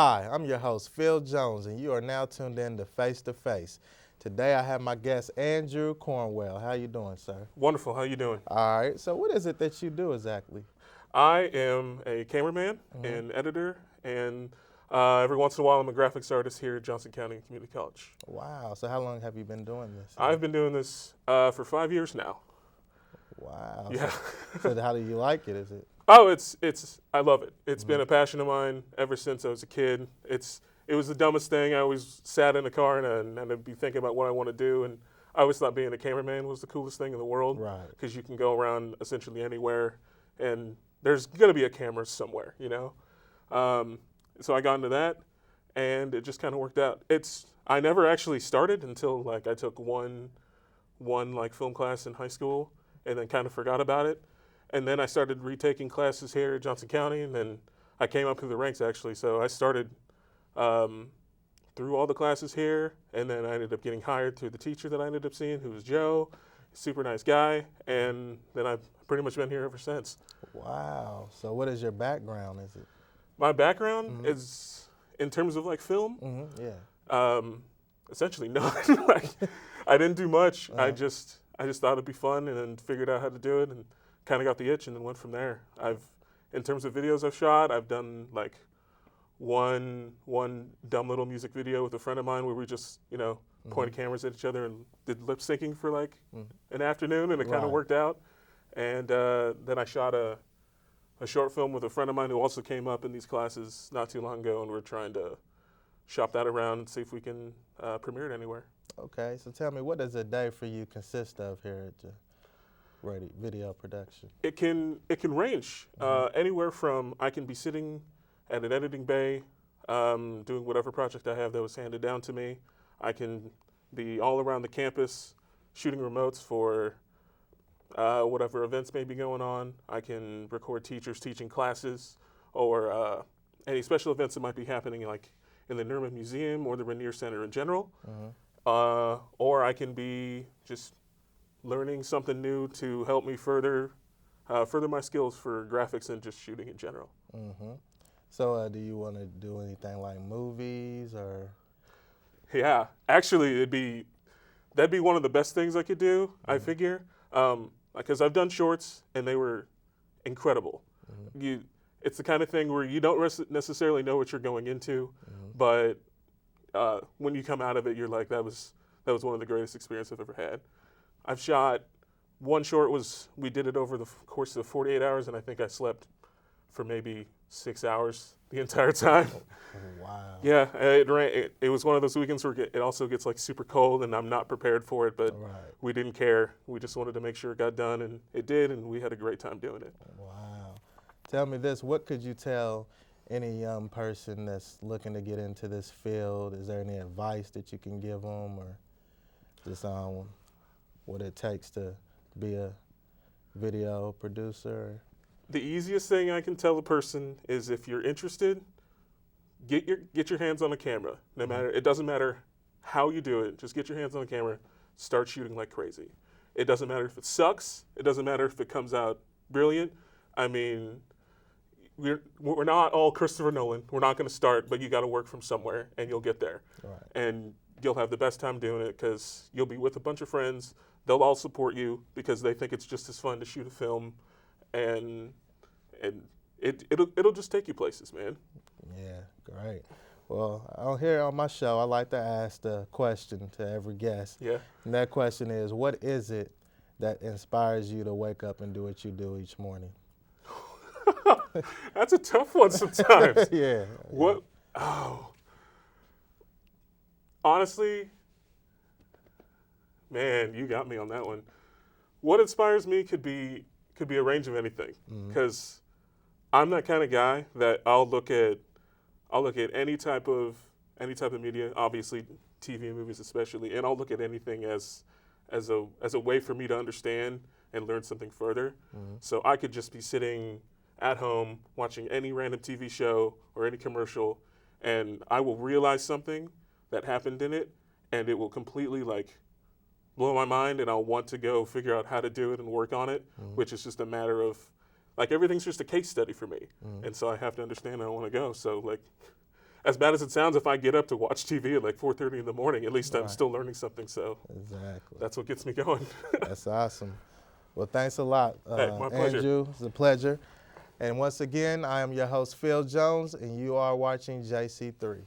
Hi, I'm your host, Phill Jones, and you are now tuned in to Face to Face. Today I have my guest, Andrew Cornwell. How you doing, sir? Wonderful. How you doing? All right, so what is it that you do exactly? I am a cameraman and editor, and every once in a while I'm a graphics artist here at Johnson County Community College. Wow, so how long have you been doing this? I've been doing this for 5 years now. Wow. Yeah. So how do you like it? Is it? Oh, I love it. It's been a passion of mine ever since I was a kid. It was the dumbest thing. I always sat in the car and I'd be thinking about what I want to do, and I always thought being a cameraman was the coolest thing in the world. Right. Because you can go around essentially anywhere, and there's going to be a camera somewhere, you know? So I got into that, and it just kind of worked out. I never actually started until like I took one like film class in high school, and then kind of forgot about it. And then I started retaking classes here at Johnson County, and then I came up through the ranks actually. So I started through all the classes here, and then I ended up getting hired through the teacher that I ended up seeing, who was Joe, super nice guy, and then I've pretty much been here ever since. Wow. So what is your background? Is it? My background is, in terms of like film, Yeah. essentially none. Like, I didn't do much. I just thought it'd be fun, and then figured out how to do it, and kind of got the itch, and then went from there. In terms of videos I've shot, I've done like one dumb little music video with a friend of mine where we just, pointed cameras at each other and did lip syncing for like an afternoon, and it kind of worked out. And then I shot a short film with a friend of mine who also came up in these classes not too long ago, and we're trying to shop that around and see if we can premiere it anywhere. Okay, so tell me, what does a day for you consist of here at the video production? It can range anywhere from I can be sitting at an editing bay doing whatever project I have that was handed down to me. I can be all around the campus shooting remotes for whatever events may be going on. I can record teachers teaching classes, or any special events that might be happening like in the Nerman Museum or the Rainier Center in general. Or I can be just learning something new to help me further my skills for graphics and just shooting in general. So do you want to do anything like movies or? Yeah, actually, that'd be one of the best things I could do. I figure, because I've done shorts and they were incredible. It's the kind of thing where you don't necessarily know what you're going into, but when you come out of it, you're like, that was one of the greatest experiences I've ever had. I've shot one short. We did it over the course of 48 hours, and I think I slept for maybe 6 hours the entire time. Wow. Yeah, it was one of those weekends where it also gets like super cold, and I'm not prepared for it, but we didn't care. We just wanted to make sure it got done, and it did, and we had a great time doing it. Wow. Tell me this, what could you tell any young person that's looking to get into this field? Is there any advice that you can give them, or just what it takes to be a video producer? The easiest thing I can tell a person is, if you're interested, get your hands on a camera. It doesn't matter how you do it, just get your hands on the camera, start shooting like crazy. It doesn't matter if it sucks, it doesn't matter if it comes out brilliant. I mean, we're not all Christopher Nolan. We're not going to start, but you got to work from somewhere, and you'll get there. Right. And you'll have the best time doing it, because you'll be with a bunch of friends. They'll all support you because they think it's just as fun to shoot a film, and it'll just take you places, man. Yeah, great. Well, here on my show, I like to ask the question to every guest. Yeah. And that question is, what is it that inspires you to wake up and do what you do each morning? That's a tough one sometimes. Yeah. What? Oh. Honestly, man, you got me on that one. What inspires me could be a range of anything, because I'm that kind of guy that I'll look at any type of media, obviously TV and movies especially, and I'll look at anything as a way for me to understand and learn something further. So I could just be sitting at home watching any random TV show or any commercial, and I will realize something that happened in it, and it will completely like blow my mind, and I'll want to go figure out how to do it and work on it, which is just a matter of, like, everything's just a case study for me. And so I have to understand how I want to go. So, like, as bad as it sounds, if I get up to watch TV at like 4:30 in the morning, at least I'm Right. still learning something. So Exactly. that's what gets me going. That's awesome. Well, thanks a lot, Hey, my pleasure. Andrew. It's a pleasure. And once again, I am your host, Phill Jones, and you are watching JC3.